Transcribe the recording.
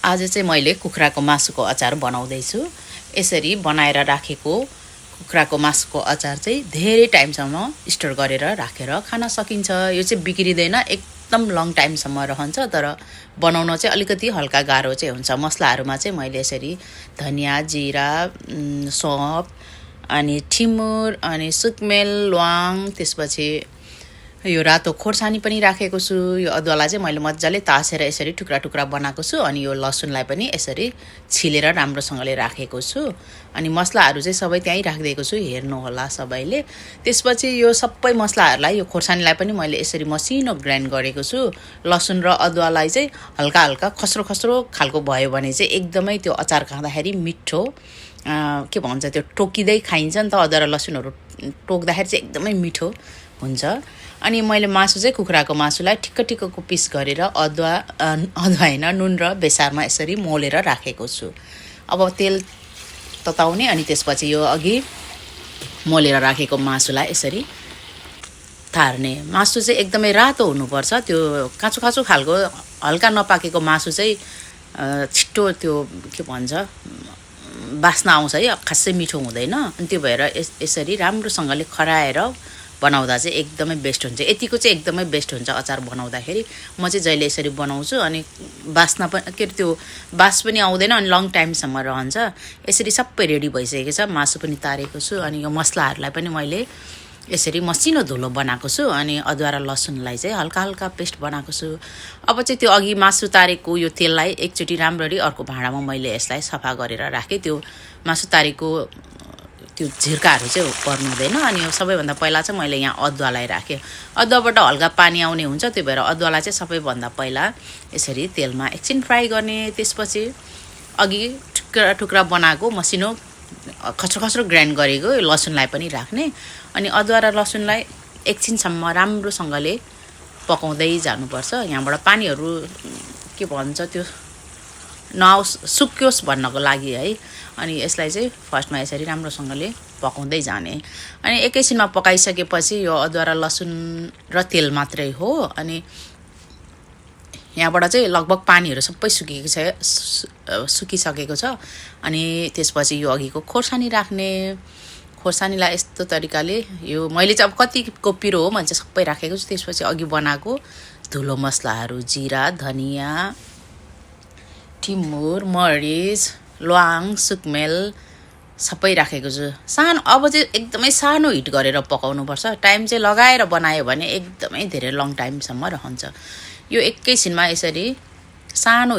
आज चाहिँ मैले कुखुराको मासुको अचार बनाउँदैछु। यसरी बनाएर राखेको कुखुराको मासुको अचार चाहिँ धेरै टाइमसम्म स्टोर गरेर राखेर खान सकिन्छ। यो चाहिँ बिग्रिँदैन, एकदम लङ टाइमसम्म रहन्छ। तर बनाउन चाहिँ अलिकति हल्का गाह्रो चाहिँ हुन्छ। मसलाहरूमा चाहिँ मैले यसरी धनिया, जिरा, सौंफ, अनि ठिमुर, अनि सुकमेल, ल्वाङ, त्यसपछि यो रातो खोर्सानी पनि राखेको छु। यो अदुवालाई चाहिँ मैले मजाले तासेर यसरी टुक्रा टुक्रा बनाएको छु। अनि यो लसुनलाई पनि यसरी छिलेर राम्रोसँगले राखेको छु। अनि मसलाहरू चाहिँ सबै त्यहीँ राखिदिएको छु, हेर्नु होला सबैले। त्यसपछि यो सबै मसलाहरूलाई, यो खोर्सानीलाई पनि मैले यसरी मसिनो ग्राइन्ड गरेको छु। लसुन र अदुवालाई चाहिँ हल्का हल्का खस्रो खस्रो खालको भयो भने चाहिँ एकदमै त्यो अचार खाँदाखेरि मिठो, के भन्छ, त्यो टोकिँदै खाइन्छ नि त। अदुवा र लसुनहरू टोक्दाखेरि चाहिँ एकदमै मिठो हुन्छ। अनि मैले मासु चाहिँ कुखुराको मासुलाई ठिक्क ठिक्कको पिस गरेर अदुवा होइन, नुन र बेसारमा यसरी मोलेर राखेको छु। अब तेल तताउने, अनि त्यसपछि यो अघि मोलेर राखेको मासुलाई यसरी तार्ने। मासु चाहिँ एकदमै रातो हुनुपर्छ। त्यो काँचो काँचो खालको हल्का नपाकेको मासु चाहिँ छिट्टो त्यो के भन्छ बास्ना आउँछ है, खासै मिठो हुँदैन। अनि त्यो भएर यसरी राम्रोसँगले खराएर बनाउँदा चाहिँ एकदमै बेस्ट हुन्छ। यतिको चाहिँ एकदमै बेस्ट हुन्छ अचार बनाउँदाखेरि। म चाहिँ जहिले यसरी बनाउँछु। अनि बास्ना पनि त्यो बास पनि आउँदैन, अनि लङ टाइमसम्म रहन्छ। यसरी सबै रेडी भइसकेको छ। मासु पनि तारेको छु। अनि यो मसलाहरूलाई पनि मैले यसरी मसिनो धुलो बनाएको छु। अनि अदुवा र लसुनलाई चाहिँ हल्का हल्का पेस्ट बनाएको छु। अब चाहिँ त्यो अघि मासु तारेको यो तेललाई एकचोटि राम्ररी अर्को भाँडामा मैले यसलाई सफा गरेर राखेँ। त्यो मासु तारेको त्यो झिर्काहरू चाहिँ पर्नु हुँदैन। अनि यो सबैभन्दा पहिला चाहिँ मैले यहाँ अदुवालाई राखेँ। अदुवाबाट हल्का पानी आउने हुन्छ, त्यो भएर अदुवालाई चाहिँ सबैभन्दा पहिला यसरी तेलमा एकछिन फ्राई गर्ने। त्यसपछि अघि टुक्रा टुक्रा बनाएको मसिनो खस्रो खस्रो ग्राइन्ड गरेको लसुनलाई पनि राख्ने। अनि अदुवा र लसुनलाई एकछिनसम्म राम्रोसँगले पकाउँदै जानुपर्छ। यहाँबाट पानीहरू के भन्छ त्यो नआओस्, सुक्योस् भन्नको लागि है। अनि यसलाई चाहिँ फर्स्टमा यसरी राम्रोसँगले पकाउँदै जाने। अनि एकैछिनमा पकाइसकेपछि यो अदुवा र लसुन र तेल मात्रै हो। अनि यहाँबाट चाहिँ लगभग पानीहरू सबै सुकिसकेको छ। अनि त्यसपछि यो अघिको खोर्सानी राख्ने। खोर्सानीलाई यस्तो तरिकाले यो मैले चाहिँ अब कतिको पिरो हो मैले चाहिँ सबै राखेको छु। त्यसपछि अघि बनाएको धुलो मसलाहरू, जिरा, धनिया, ठिमुर, मरिच, ल्वाङ, सुकमेल सबै राखेको छु। अब चाहिँ एकदमै सानो हिट गरेर पकाउनुपर्छ। टाइम चाहिँ लगाएर बनायो भने एकदमै धेरै लङ टाइमसम्म रहन्छ। यो एकैछिनमा यसरी सानो